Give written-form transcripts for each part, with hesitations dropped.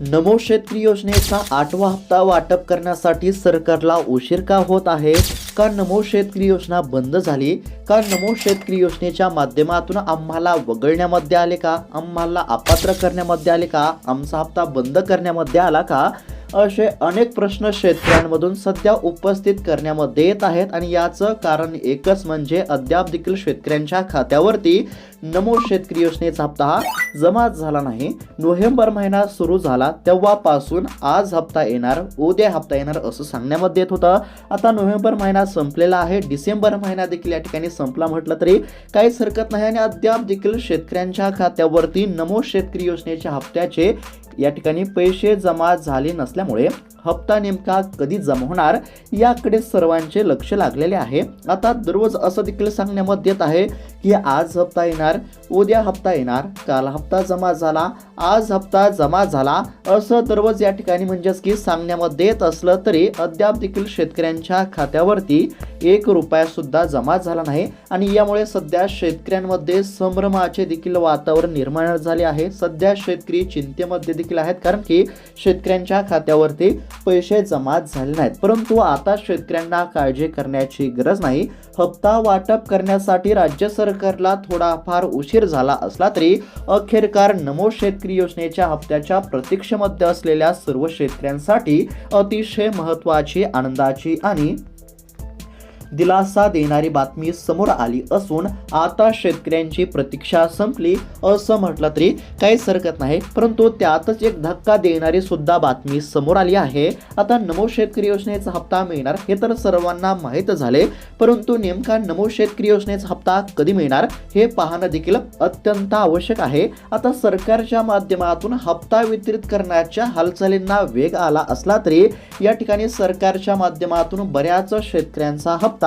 नमो शेतकरी योजनेचा 8वा हप्ता वाटप करण्यासाठी सरकारला उशीर का होत आहे? का नमो शेतकरी योजना बंद झाली? का नमो शेतकरी योजनेच्या माध्यमातून आम्हाला वगळण्यामध्ये आले का? आम्हाला अपात्र करण्यामध्ये आले का? आमचा हप्ता बंद करण्यामध्ये आला का? असे अनेक प्रश्न शेतकऱ्यांमधून सध्या उपस्थित करण्यामध्ये येत आहेत आणि याचं कारण एकच म्हणजे अद्याप देखील शेतकऱ्यांच्या खात्यावरती नमो शेतकरी योजनेचा हप्ता हा जमा झाला नाही। नोव्हेंबर महिना सुरू झाला तेव्हापासून आज हप्ता येणार, उद्या हप्ता येणार असं सांगण्यामध्ये येत होतं। आता नोव्हेंबर महिना संपलेला आहे, डिसेंबर महिना देखील या ठिकाणी संपला म्हटलं तरी काहीच हरकत नाही आणि अद्याप देखील शेतकऱ्यांच्या खात्यावरती नमो शेतकरी योजनेच्या हप्त्याचे या ठिकाणी पैसे जमा झाले नसल्यामुळे हप्ता नेमका कधी जमा होणार याकडे सर्वांचे लक्ष लागलेले आहे। आता दररोज असं देखील सांगण्यामध्ये येत आहे की आज हप्ता येणार, उद्या हप्ता येणार, काल हप्ता जमा झाला, आज हप्ता जमा झाला, असं दररोज या ठिकाणी म्हणजेच की सांगण्यामध्ये येत असलं तरी अद्याप देखील शेतकऱ्यांच्या खात्यावरती 1 रुपया सुद्धा जमा झाला नाही आणि यामुळे सध्या शेतकऱ्यांमध्ये संभ्रमाचे देखील वातावरण निर्माण झाले आहे। सध्या शेतकरी चिंतेमध्ये देखील आहेत कारण की शेतकऱ्यांच्या खात्यावरती पैसे जमा झाले नाहीत। परंतु आता शेतकऱ्यांना काळजी करण्याची गरज नाही। हप्ता वाटप करण्यासाठी राज्य सरकारला थोडाफार उशीर झाला असला तरी अखेरकार नमो शेतकरी योजनेच्या हप्त्याच्या प्रतीक्षेमध्ये असलेल्या सर्व शेतकऱ्यांसाठी अतिशय महत्त्वाची, आनंदाची आणि दिलासा देणारी बातमी समोर आली असून आता शेतकऱ्यांची प्रतीक्षा संपली असं म्हटलं तरी काहीच हरकत नाही। परंतु त्यातच एक धक्का देणारी सुद्धा बातमी समोर आली आहे। आता नमो शेतकरी योजनेचा हप्ता मिळणार हे तर सर्वांना माहीत झाले, परंतु नेमका नमो शेतकरी योजनेचा हप्ता कधी मिळणार हे पाहणं देखील अत्यंत आवश्यक आहे। आता सरकारच्या माध्यमातून हप्ता वितरित करण्याच्या हालचालींना वेग आला असला तरी या ठिकाणी सरकारच्या माध्यमातून बऱ्याच शेतकऱ्यांचा हप्ता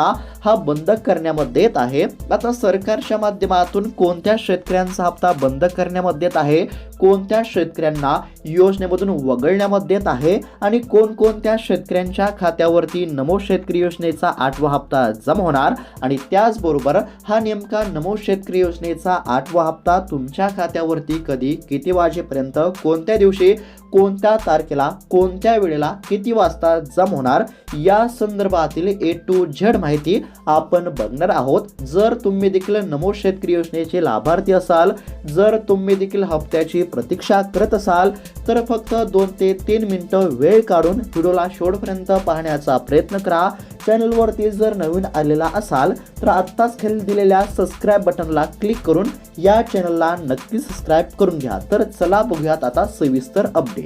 हा बंद करण्यामध्ये येत आहे। आता सरकारच्या माध्यमातून कोणत्या शेतकऱ्यांचा हप्ता बंद करण्यामध्ये येत आहे, कोणत्या शेतकऱ्यांना योजनेमधून वगळण्यामध्ये येत आहे आणि कोणकोणत्या शेतकऱ्यांच्या खात्यावरती नमो शेतकरी योजनेचा 8वा हप्ता जमा होणार आणि त्याचबरोबर हा नेमका नमो शेतकरी योजनेचा 8वा हप्ता तुमच्या खात्यावरती कधी, किती वाजेपर्यंत, कोणत्या दिवशी, कोणत्या तारखेला, कोणत्या वेळेला, किती वाजता जमा होणार या संदर्भातील A to Z माहिती आपण बघणार आहोत। जर तुम्ही देखील नमो शेतकरी योजनेचे लाभार्थी असाल, जर तुम्ही देखील हप्त्याची प्रतीक्षा करत असाल तर फक्त 2 ते 3 मिनिटं वेळ काढून व्हिडिओला शेवटपर्यंत पाहण्याचा प्रयत्न करा। चॅनलवरती जर नवीन आलेला असाल तर आत्ताच खाली दिलेल्या सबस्क्राईब बटनला क्लिक करून या चॅनलला नक्की सबस्क्राईब करून घ्या। तर चला बघूयात आता सविस्तर अपडेट।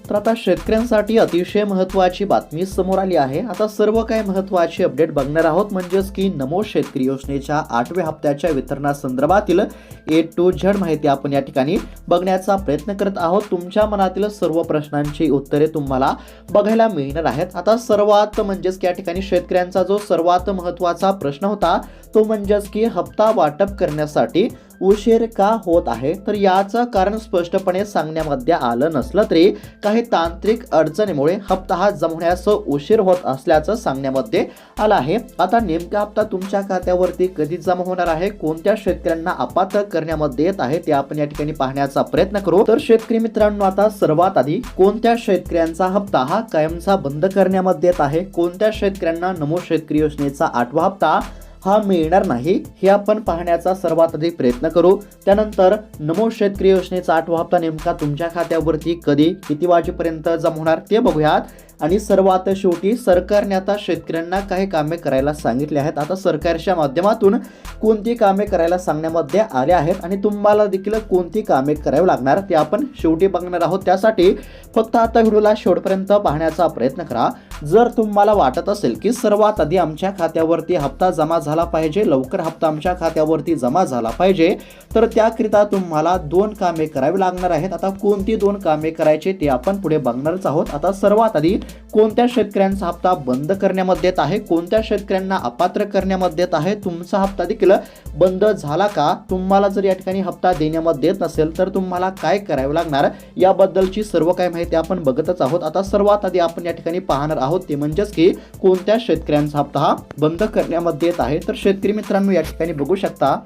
तर आता शेतकऱ्यांसाठी अतिशय महत्त्वाची बातमी समोर आली आहे। आता सर्व काही महत्त्वाची अपडेट बघणार आहोत, म्हणजेच की नमो शेतकरी योजनेच्या 8व्या हप्त्याच्या वितरणासंदर्भातील A to Z माहिती आपण या ठिकाणी बघण्याचा प्रयत्न करत आहोत। तुमच्या मनातील सर्व प्रश्नांची उत्तरे तुम्हाला बघायला मिळणार आहेत। आता सर्वात म्हणजेच की या ठिकाणी शेतकऱ्यांचा जो सर्वात महत्त्वाचा प्रश्न होता तो म्हणजेच की हप्ता वाटप करण्यासाठी उशीर का होत आहे, तर याचं कारण स्पष्टपणे सांगण्यामध्ये आलं नसलं तरी काही तांत्रिक अडचणीमुळे हप्ता हा जमवण्यास उशीर होत असल्याचं सांगण्यामध्ये आलं आहे। आता नेमका हप्ता तुमच्या खात्यावरती कधी जमा होणार आहे, कोणत्या शेतकऱ्यांना अपात्र करण्यामध्ये येत आहे ते आपण या ठिकाणी पाहण्याचा प्रयत्न करू। तर शेतकरी मित्रांनो, आता सर्वात आधी कोणत्या शेतकऱ्यांचा हप्ता हा कायमचा बंद करण्यामध्ये येत आहे, कोणत्या शेतकऱ्यांना नमो शेतकरी योजनेचा 8वा हप्ता हा मिळणार नाही हे आपण पाहण्याचा सर्वात आधी प्रयत्न करू। त्यानंतर नमो शेतकरी योजनेचा 8वा हप्ता नेमका तुमच्या खात्यावरती कधी, किती वाजेपर्यंत जमा होणार ते बघूयात आणि सर्वात शेवटी सरकारने आता शेतकऱ्यांना काही कामे करायला सांगितले आहेत। आता सरकारच्या माध्यमातून कोणती कामे करायला सांगण्यामध्ये आले आहेत आणि तुम्हाला देखील कोणती कामे करावी लागणार ते आपण शेवटी बघणार आहोत। त्यासाठी फक्त आता व्हिडिओला शेवटपर्यंत पाहण्याचा प्रयत्न करा। जर तुम्हाला वाटत असेल की सर्वात आधी आमच्या खात्यावरती हप्ता जमा झाला पाहिजे, लवकर हप्ता आमच्या खात्यावरती जमा झाला पाहिजे, तर त्याकरिता तुम्हाला 2 कामे करावी लागणार आहेत। आता कोणती 2 कामे करायचे ते आपण पुढे बघणारच आहोत। आता सर्वात आधी कोणत्या शेतकऱ्यांचा हप्ता बंद करण्यामध्ये येत आहे, कोणत्या शेतकऱ्यांना अपात्र करण्यामध्ये येत आहे, तुमचा हप्ता देखील बंद झाला का, तुम्हाला जर या ठिकाणी हप्ता देण्यामध्ये येत नसेल तर तुम्हाला काय करावे लागणार याबद्दलची सर्व काही माहिती आपण बघतच आहोत। आता सर्वात आधी आपण या ठिकाणी पाहणार आहोत ते म्हणजेच की कोणत्या शेतकऱ्यांचा हप्ता हा बंद करण्यामध्ये येत आहे। तर शेतकरी मित्रांनो, या ठिकाणी बघू शकता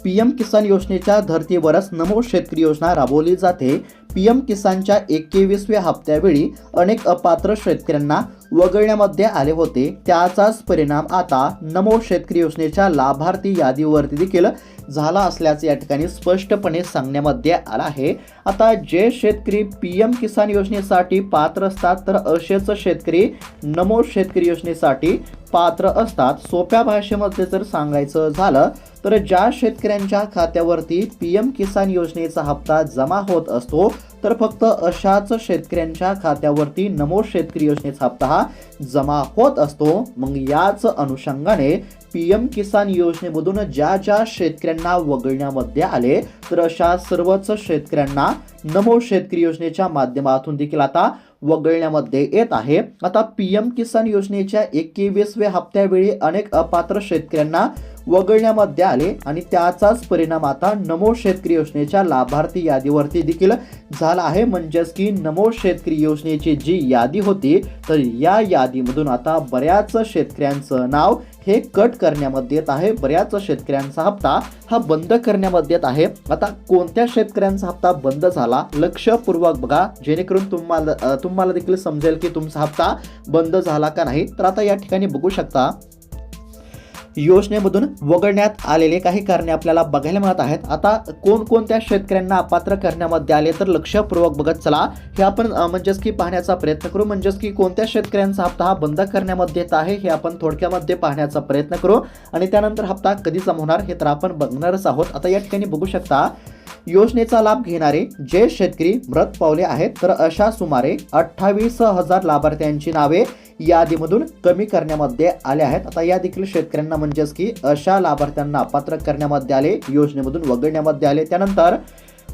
पीएम किसान योजनेच्या धर्तीवरच नमो शेतकरी योजना राबवली जाते. पीएम किसानच्या 21व्या हप्त्यावेळी अनेक अपात्र शेतकऱ्यांना वगळण्यामध्ये आले होते. त्याचाच परिणाम आता नमो शेतकरी योजनेच्या लाभार्थी यादीवरती देखील झाला असल्याचे या ठिकाणी स्पष्टपणे सांगण्यामध्ये आला आहे. आता जे शेतकरी पीएम किसान योजनेसाठी पात्र असतात तर असेच शेतकरी नमो शेतकरी योजनेसाठी पात्र असतात. सोप्या भाषेमध्ये जर सांगायचं झालं तर ज्या शेतकऱ्यांच्या खात्यावरती पीएम किसान योजनेचा हप्ता जमा होत असतो तर फक्त अशाच शेतकऱ्यांच्या खात्यावरती नमो शेतकरी योजनेचा हप्ता हा जमा होत असतो. मग याच अनुषंगाने पीएम किसान योजनेमधून ज्या शेतकऱ्यांना वगळण्यामध्ये आले तर अशा सर्वच शेतकऱ्यांना नमो शेतकरी योजनेच्या माध्यमातून देखील आता वगळण्यामध्ये येत आहे. आता पीएम किसान योजनेच्या 21व्या हप्त्यावेळी अनेक अपात्र शेतकऱ्यांना वगळण्यामध्ये आले आणि त्याचाच परिणाम आता नमो शेतकरी योजनेच्या लाभार्थी यादीवरती देखील झाला आहे. म्हणजेच की नमो शेतकरी योजनेची जी यादी होती तर या यादीमधून आता बऱ्याच शेतकऱ्यांचं नाव हे कट करण्यामध्ये येत आहे. बऱ्याच शेतकऱ्यांचा हप्ता हा बंद करण्यामध्ये येत आहे. आता कोणत्या शेतकऱ्यांचा हप्ता बंद झाला लक्षपूर्वक बघा, जेणेकरून तुम्हाला देखील समजेल की तुमचा हप्ता बंद झाला का नाही. तर आता या ठिकाणी बघू शकता योजनेमधून वगळण्यात आलेले काही कारणे आपल्याला बघायला मिळत आहेत. आता कोणकोणत्या शेतकऱ्यांना अपात्र करण्यामध्ये आले तर लक्षपूर्वक बघत चला. हे आपण म्हणजेच की पाहण्याचा प्रयत्न करू. म्हणजेच की कोणत्या शेतकऱ्यांचा हप्ता हा बंद करण्यामध्ये येत आहे हे आपण थोडक्यामध्ये पाहण्याचा प्रयत्न करू आणि त्यानंतर हप्ता कधी जमा होणार हे तर आपण बघणारच आहोत. आता या ठिकाणी बघू शकता योजनेचा लाभ घेणारे जे शेतकरी मृत पावले आहेत तर अशा सुमारे 28,000 लाभार्थ्यांची नावे यादीमधून कमी करण्यामध्ये आले आहेत. आता या देखील शेतकऱ्यांना म्हणजेच की अशा लाभार्थ्यांना अपात्र करण्यामध्ये आले, योजनेमधून वगळण्यामध्ये आले. त्यानंतर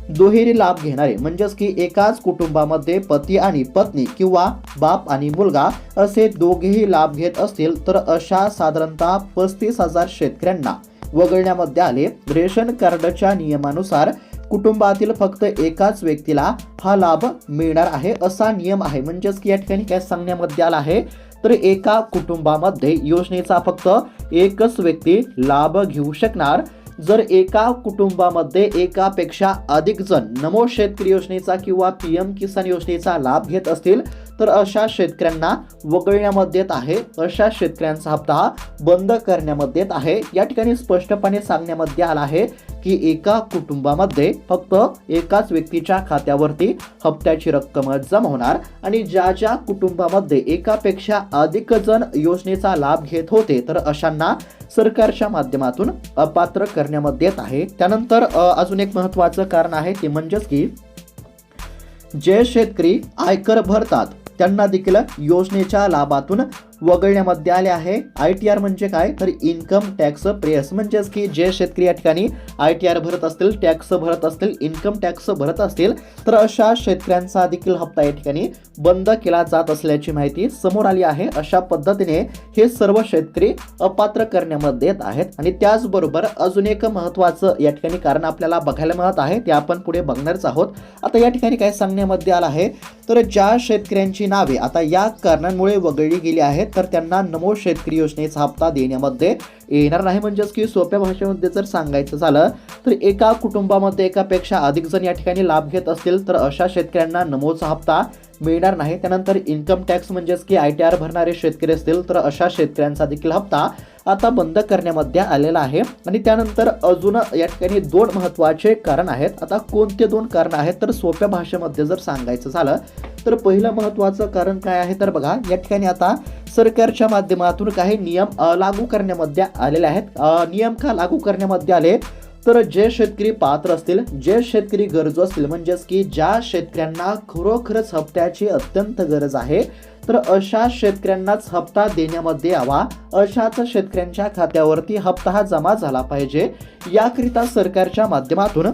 दुहेरी लाभ घेणारे म्हणजेच की एकाच कुटुंबामध्ये पती आणि पत्नी किंवा बाप आणि मुलगा असे दोघेही लाभ घेत असतील तर अशा साधारणतः 35,000 शेतकऱ्यांना वगळण्यामध्ये आले. रेशन कार्डच्या नियमानुसार कुटुंबातील फक्त एकाच व्यक्तीला हा लाभ मिळणार आहे असा नियम आहे. म्हणजेच की या ठिकाणी काय सांगण्यामध्ये आलं आहे तर एका कुटुंबामध्ये योजनेचा फक्त एकच व्यक्ती लाभ घेऊ शकणार. जर एका कुटुंबामध्ये एकापेक्षा अधिक जण नमो शेतकरी योजनेचा किंवा पीएम किसान योजनेचा लाभ घेत असतील तर अशा शेतकऱ्यांना वगळण्यामध्ये येत आहे. अशा शेतकऱ्यांचा हप्ता हा बंद करण्यामध्ये येत आहे. या ठिकाणी स्पष्टपणे सांगण्यामध्ये आला आहे की एका कुटुंबामध्ये फक्त एकाच व्यक्तीच्या खात्यावरती हप्त्याची रक्कम जमा होणार आणि ज्या कुटुंबामध्ये एकापेक्षा अधिक जण योजनेचा लाभ घेत होते तर अशांना सरकारच्या माध्यमातून अपात्र करण्यामध्ये येत आहे. त्यानंतर अजून एक महत्त्वाचं कारण आहे ते म्हणजेच की जे शेतकरी आयकर भरतात त्यांना देखील योजनेच्या लाभातून वगळण्यामध्ये आले आहे. ITR म्हणजे काय तर इन्कम टॅक्स प्रेस. म्हणजेच की जे शेतकरी या ठिकाणी ITR भरत असतील, टॅक्स भरत असतील, इन्कम टॅक्स भरत असतील तर अशा शेतकऱ्यांचा देखील हप्ता या ठिकाणी बंद केला जात असल्याची माहिती समोर आली आहे. अशा पद्धतीने हे सर्व शेतकरी अपात्र करण्यामध्ये येत आहेत आणि त्याचबरोबर अजून एक महत्त्वाचं या ठिकाणी कारण आपल्याला बघायला मिळत आहे ते आपण पुढे बघणारच आहोत. आता या ठिकाणी काय सांगण्यामध्ये आलं आहे तर ज्या शेतकऱ्यांची नावे आता या कारणांमुळे वगळली गेली आहेत तर त्यांना नमो शेतकरी योजनेचा हप्ता देण्यामध्ये येणार नाही. म्हणजेच की सोप्या भाषेमध्ये जर सांगायचं झालं तर एका कुटुंबामध्ये एकापेक्षा अधिक जण या ठिकाणी लाभ घेत असतील तर अशा शेतकऱ्यांना नमोचा हप्ता मिळणार नाही. त्यानंतर इन्कम टॅक्स म्हणजेच की ITR भरणारे शेतकरी असतील तर अशा शेतकऱ्यांचा देखील हप्ता आता बंद करण्यामध्ये आलेला आहे. आणि त्यानंतर अजून या ठिकाणी 2 महत्त्वाचे कारण आहेत. आता कोणते 2 कारण आहेत तर सोप्या भाषेमध्ये जर सांगायचं झालं तर पहिलं महत्त्वाचं कारण काय आहे तर बघा या ठिकाणी आता सरकारच्या माध्यमातून काही नियम लागू करण्यामध्ये आलेले आहेत. नियम का लागू करण्यामध्ये आले तर जे शेतकरी पात्र असतील, जे शेतकरी गरजू असतील म्हणजेच की ज्या शेतकऱ्यांना खरोखरच हप्त्याची अत्यंत गरज आहे तर अशा शेतकऱ्यांनाच हप्ता देण्यामध्ये यावा. अशाच शेतकऱ्यांच्या खात्यावरती हप्ता हा जमा झाला पाहिजे. याकरिता सरकारच्या माध्यमातून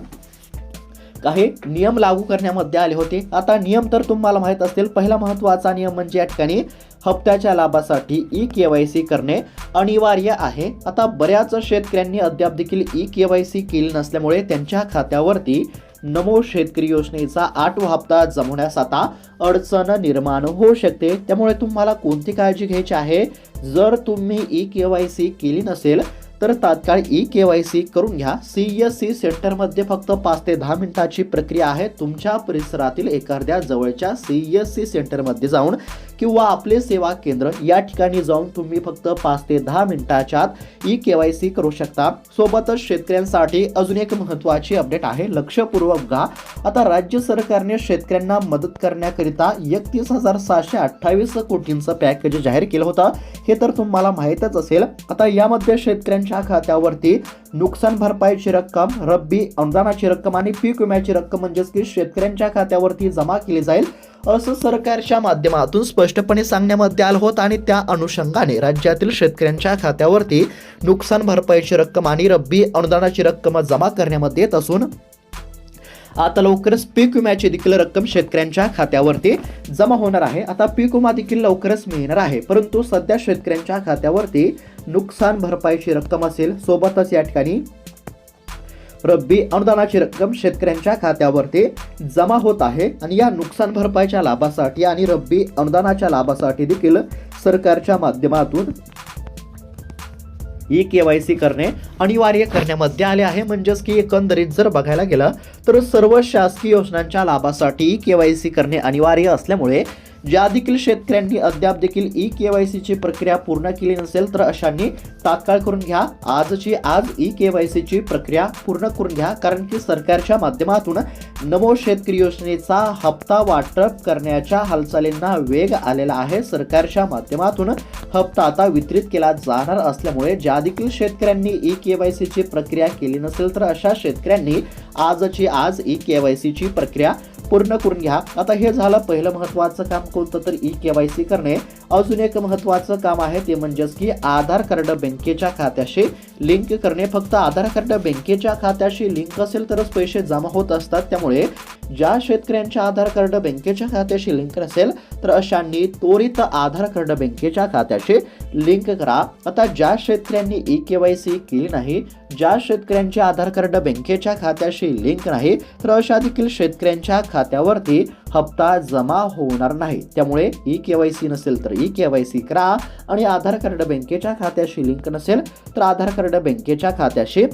काही नियम लागू करण्यामध्ये आले होते. आता नियम तर तुम्हाला माहित असतील. पहिला महत्त्वाचा नियम म्हणजे या ठिकाणी हप्त्याच्या लाभासाठी eKYC करणे अनिवार्य आहे. आता बऱ्याच शेतकऱ्यांनी अद्याप देखील eKYC केली नसल्यामुळे त्यांच्या खात्यावरती नमो शेतकरी योजनेचा 8वा हप्ता जमवण्यास आता अडचण निर्माण होऊ शकते. त्यामुळे तुम्हाला कोणती काळजी घ्यायची आहे जर तुम्ही eKYC केली नसेल तर तात्काळ KYC करून घ्या. CSC सेंटरमध्ये फक्त 5 ते 10 मिनिटाची प्रक्रिया आहे. तुमच्या परिसरातील एखाद्या जवळच्या CSC सेंटरमध्ये जाऊन किंवा आपले सेवा केंद्र या ठिकाणी जाऊन तुम्ही फक्त 5 ते 10 मिनिटाच्या आत KYC करू शकता. सोबतच शेतकऱ्यांसाठी अजून एक महत्त्वाची अपडेट आहे, लक्षपूर्वक बघा. आता राज्य सरकारने शेतकऱ्यांना मदत करण्याकरिता 31,728 कोटींचं पॅकेज जाहीर केलं होतं. हे तर तुम्हाला माहीतच असेल. आता यामध्ये शेतकऱ्यांच्या खात्यावरती नुकसान भरपाईची रक्कम, रब्बी अनुदानाची रक्कम आणि पीक विम्याची रक्कम म्हणजेच की शेतकऱ्यांच्या खात्यावरती जमा केली जाईल असं सरकारच्या माध्यमातून स्पष्टपणे सांगण्यामध्ये आलं होतं. आणि त्या अनुषंगाने राज्यातील शेतकऱ्यांच्या खात्यावरती नुकसान भरपाईची रक्कम आणि रब्बी अनुदानाची रक्कम जमा करण्यामध्ये येत असून आता लवकरच पीक विम्याची देखील रक्कम शेतकऱ्यांच्या खात्यावरती जमा होणार आहे. आता पीक विमा देखील लवकरच मिळणार आहे, परंतु सध्या शेतकऱ्यांच्या खात्यावरती नुकसान भरपाईची रक्कम असेल. सोबतच या ठिकाणी रब्बी अनुदानाची रक्कम शेतकऱ्यांच्या खात्यावरती जमा होत आहे. आणि या नुकसान भरपाईच्या लाभासाठी आणि रब्बी अनुदानाच्या लाभासाठी देखील सरकारच्या माध्यमातून KYC करणे अनिवार्य करण्यामध्ये आले आहे. म्हणजेच की एकंदरीत जर बघायला गेलं तर सर्व शासकीय योजनांच्या लाभासाठी KYC करणे अनिवार्य असल्यामुळे ज्या देखील शेतकऱ्यांनी अद्याप देखील KYC ची प्रक्रिया पूर्ण केली नसेल तर अशांनी तात्काळ करून घ्या. आजची आज KYC ची प्रक्रिया पूर्ण करून घ्या. कारण की सरकारच्या माध्यमातून नमो शेतकरी योजनेचा हप्ता वाटप करण्याच्या हालचालींना वेग आलेला आहे. सरकारच्या माध्यमातून हप्ता आता वितरित केला जाणार असल्यामुळे ज्या देखील शेतकऱ्यांनी KYC ची प्रक्रिया केली नसेल तर अशा शेतकऱ्यांनी आजची आज KYC ची प्रक्रिया पूर्ण करून घ्या. आता हे झालं पहिलं महत्त्वाचं काम कोणतं तर KYC करणे. अजून एक महत्त्वाचं काम आहे ते म्हणजेच की आधार कार्ड बँकेच्या खात्याशी लिंक करणे. फक्त आधार कार्ड बँकेच्या खात्याशी लिंक असेल तरच पैसे जमा होत असतात. त्यामुळे ज्या शेतकऱ्यांच्या आधार कार्ड बँकेच्या खात्याशी लिंक नसेल तर अशांनी त्वरित आधार कार्ड बँकेच्या खात्याशी लिंक करा. आता ज्या शेतकऱ्यांनी KYC केली नाही, ज्या शेतकऱ्यांचे आधार कार्ड बँकेच्या खात्याशी लिंक नाही तर अशा देखील शेतकऱ्यांच्या खात्यावरती हप्ता जमा होणार नाही. त्यामुळे KYC नसेल तर KYC करा आणि आधार कार्ड बँकेच्या खात्याशी लिंक नसेल तर आधार कार्ड बँकेच्या खात्याशी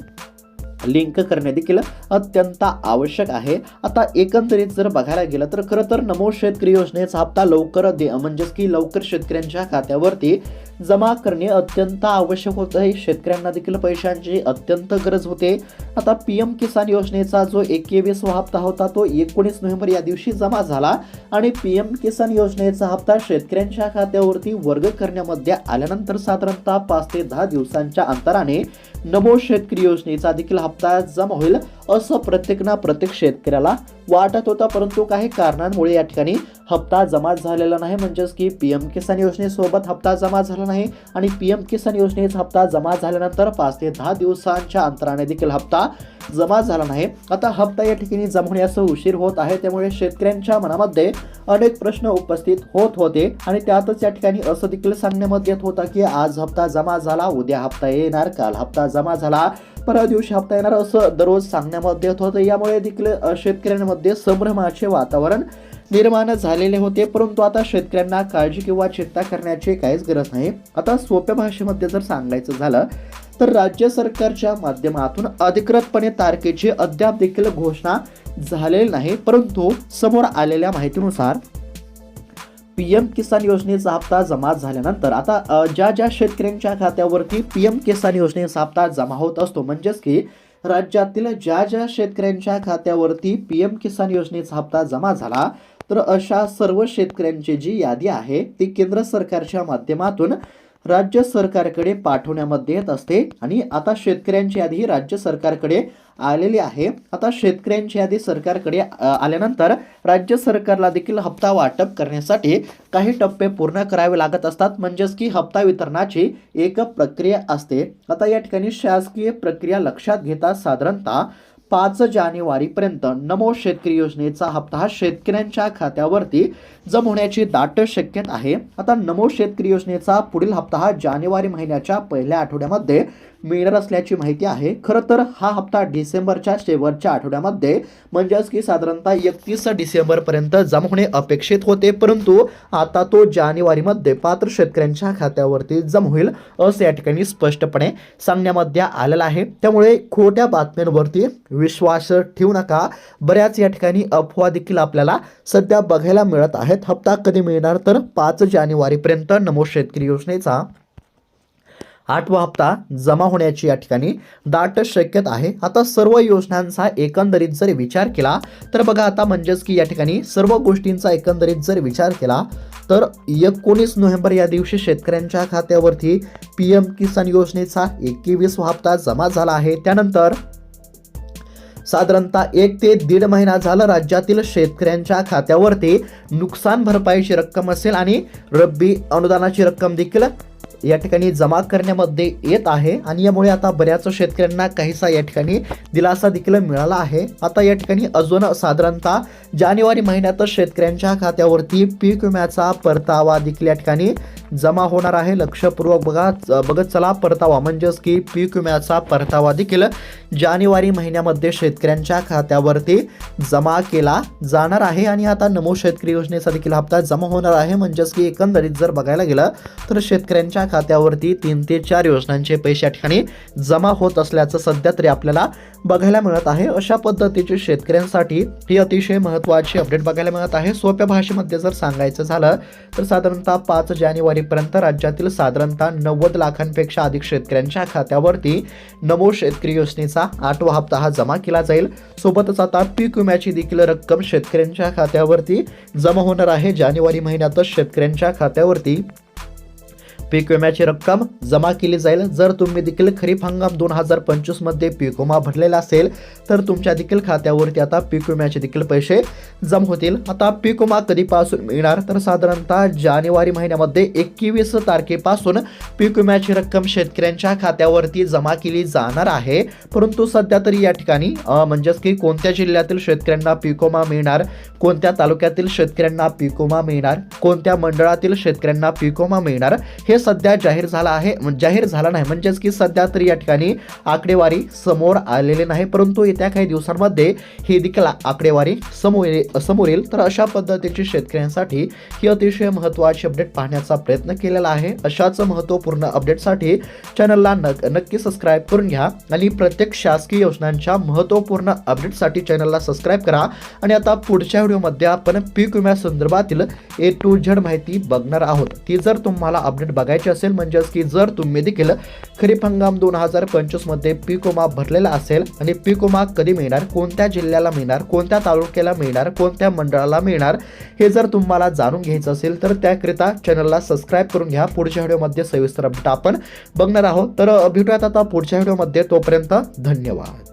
लिंक करणे देखील अत्यंत आवश्यक आहे. आता एकंदरीत जर बघायला गेलं तर खरं तर नमो शेतकरी योजनेचा हप्ता म्हणजेच की लवकर शेतकऱ्यांच्या खात्यावरती जमा करणे अत्यंत आवश्यक होत आहे. शेतकऱ्यांना देखील पैशांची अत्यंत गरज होते. आता PM किसान योजनेचा जो 21वा हप्ता होता तो 19 नोव्हेंबर या दिवशी जमा झाला आणि PM किसान योजनेचा हप्ता शेतकऱ्यांच्या खात्यावरती वर्ग करण्यामध्ये आल्यानंतर साधारणतः 5 ते 10 दिवसांच्या अंतराने नमो शेतकरी योजनेचा देखील हप्ता जमा होईल असं प्रत्येक शेतकऱ्याला वाटत होता. परंतु काही कारणांमुळे या ठिकाणी हप्ता जमा झालेला नाही. म्हणजेच की PM किसान योजनेसोबत हप्ता जमा झाला नाही आणि PM किसान योजनेचा हप्ता जमा झाल्यानंतर 5 ते 10 दिवसांच्या अंतराने देखील हप्ता जमा झाला नाही. आता हप्ता या ठिकाणी जमा होण्यास उशीर होत आहे. त्यामुळे शेतकऱ्यांच्या मनामध्ये अनेक प्रश्न उपस्थित होत होते आणि त्यातच या ठिकाणी असं देखील सांगण्यामध्ये येत होता की आज हप्ता जमा झाला, उद्या हप्ता येणार, काल हप्ता जमा झाला, परवा दिवशी हप्ता येणार असं दररोज सांगण्यामध्ये येत होतं. यामुळे देखील शेतकऱ्यांमध्ये संभ्रमाचे वातावरण निर्माण झालेले होते. परंतु आता शेतकऱ्यांना काळजी किंवा चिंता करण्याची काहीच गरज नाही. आता सोप्या भाषेमध्ये जर सांगायचं झालं तर राज्य सरकारच्या माध्यमातून अधिकृतपणे तारखेची अद्याप देखील घोषणा झालेली नाही. परंतु समोर आलेल्या माहितीनुसार PM किसान योजनेचा हप्ता जमा झाल्यानंतर आता ज्या शेतकऱ्यांच्या खात्यावरती PM किसान योजनेचा हप्ता जमा होत असतो, म्हणजेच की राज्यातील ज्या शेतकऱ्यांच्या खात्यावरती PM किसान योजनेचा हप्ता जमा झाला तर अशा सर्व शेतकऱ्यांची जी यादी आहे ती केंद्र सरकारच्या माध्यमातून राज्य सरकारकडे पाठवण्यामध्ये येत असते. आणि आता शेतकऱ्यांची यादी राज्य सरकारकडे आलेली आहे. आता शेतकऱ्यांची यादी सरकारकडे आल्यानंतर राज्य सरकारला देखील हप्ता वाटप करण्यासाठी काही टप्पे पूर्ण करावे लागत असतात. म्हणजेच की हप्ता वितरणाची एक प्रक्रिया असते. आता या ठिकाणी शासकीय प्रक्रिया लक्षात घेता साधारणतः 5 जानेवारीपर्यंत नमो शेतकरी योजनेचा हप्ता हा शेतकऱ्यांच्या खात्यावरती जमा होण्याची दाट शक्यता आहे. आता नमो शेतकरी योजनेचा पुढील हप्ता हा जानेवारी महिन्याच्या पहिल्या आठवड्यामध्ये मिळणार असल्याची माहिती आहे. खरं तर हा हप्ता डिसेंबरच्या शेवटच्या आठवड्यामध्ये म्हणजेच की साधारणतः 31 डिसेंबरपर्यंत जमा होणे अपेक्षित होते, परंतु आता तो जानेवारीमध्ये पात्र शेतकऱ्यांच्या खात्यावरती जमा होईल असं या ठिकाणी स्पष्टपणे सांगण्यामध्ये आलेलं आहे. त्यामुळे खोट्या बातम्यांवरती विश्वास ठेवू नका. बऱ्याच या ठिकाणी अफवा देखील आपल्याला सध्या बघायला मिळत आहेत. हप्ता कधी मिळणार तर 5 जानेवारीपर्यंत नमो शेतकरी योजनेचा 8वा हप्ता जमा होण्याची या ठिकाणी दाट शक्यता आहे. आता सर्व योजनांचा एकंदरीत जर विचार केला तर बघा आता म्हणजेच की या ठिकाणी सर्व गोष्टींचा एकंदरीत जर विचार केला तर 19 नोव्हेंबर या दिवशी शेतकऱ्यांच्या खात्यावरती PM किसान योजनेचा 21वा हप्ता जमा झाला आहे. त्यानंतर साधारणतः 1 ते 1.5 महिना झाला राज्यातील शेतकऱ्यांच्या खात्यावरती नुकसान भरपाईची रक्कम असेल आणि रब्बी अनुदानाची रक्कम देखील या ठिकाणी जमा करण्यामध्ये येत आहे आणि यामुळे आता बऱ्याच शेतकऱ्यांना काहीसा या ठिकाणी दिलासा देखील मिळाला आहे. आता या ठिकाणी अजून साधारणतः जानेवारी महिन्यात शेतकऱ्यांच्या खात्यावरती पीक विम्याचा परतावा देखील या ठिकाणी जमा होणार आहे. लक्षपूर्वक बघत चला. परतावा म्हणजेच की पीक विम्याचा परतावा देखील जानेवारी महिन्यामध्ये शेतकऱ्यांच्या खात्यावरती जमा केला जाणार आहे आणि आता नमो शेतकरी योजनेचा देखील हप्ता जमा होणार आहे. म्हणजेच की एकंदरीत जर बघायला गेलं तर शेतकऱ्यांच्या खात्यावरती 3 ते 4 योजनांचे पैसे या ठिकाणी जमा होत असल्याचं सध्या तरी आपल्याला बघायला मिळत आहे. अशा पद्धतीची शेतकऱ्यांसाठी ही अतिशय महत्त्वाची अपडेट बघायला मिळत आहे. सोप्या भाषेमध्ये जर सांगायचं झालं तर साधारणतः 5 जानेवारीपर्यंत राज्यातील साधारणतः 90 लाखांपेक्षा अधिक शेतकऱ्यांच्या खात्यावरती नमो शेतकरी योजनेचा 8वा हप्ता हा जमा केला जाईल. सोबतच आता पीक विम्याची देखील रक्कम शेतकऱ्यांच्या खात्यावरती जमा होणार आहे. जानेवारी महिन्यातच शेतकऱ्यांच्या खात्यावरती पीक विम्याची रक्कम जमा केली जाईल. जर तुम्ही देखील खरीप हंगाम 2025 मध्ये पीक विमा भरलेला असेल तर तुमच्या देखील खात्यावरती आता पीक विम्याचे देखील पैसे जमा होतील. आता पीक विमा कधीपासून मिळणार तर साधारणतः जानेवारी महिन्यामध्ये 21 तारखेपासून पीक विम्याची रक्कम शेतकऱ्यांच्या खात्यावरती जमा केली जाणार आहे. परंतु सध्या तरी या ठिकाणी म्हणजेच की कोणत्या जिल्ह्यातील शेतकऱ्यांना पीक विमा मिळणार, कोणत्या तालुक्यातील शेतकऱ्यांना पीक विमा मिळणार, कोणत्या मंडळातील शेतकऱ्यांना पीक विमा मिळणार हे सध्या जाहीर झाला नाही. म्हणजेच की सध्या तरी या ठिकाणी आकडेवारी समोर आलेली नाही, परंतु येत्या काही दिवसांमध्ये ही देखील आकडेवारी समोर येईल. तर अशा पद्धतीची शेतकऱ्यांसाठी ही अतिशय महत्त्वाची अपडेट पाहण्याचा प्रयत्न केलेला आहे. अशाच महत्त्वपूर्ण अपडेटसाठी चॅनलला नक्की सबस्क्राईब करून घ्या आणि प्रत्येक शासकीय योजनांच्या महत्त्वपूर्ण अपडेटसाठी चॅनलला सबस्क्राईब करा. आणि आता पुढच्या व्हिडिओमध्ये आपण पीक विम्या संदर्भातील A to Z माहिती बघणार आहोत. ती जर तुम्हाला अपडेट बघायची असेल म्हणजेच की जर तुम्ही देखील खरीप हंगाम 2025 मध्ये पीक विमा भरलेला असेल आणि पीक विमा कधी मिळणार, कोणत्या जिल्ह्याला मिळणार, कोणत्या तालुक्याला मिळणार, कोणत्या मंडळाला मिळणार हे जर तुम्हाला जाणून घ्यायचं असेल तर त्याकरिता चॅनलला सबस्क्राईब करून घ्या. पुढच्या व्हिडिओमध्ये सविस्तर अपडेट आपण बघणार आहोत. तर भेटूयात आता पुढच्या व्हिडिओमध्ये. तोपर्यंत धन्यवाद.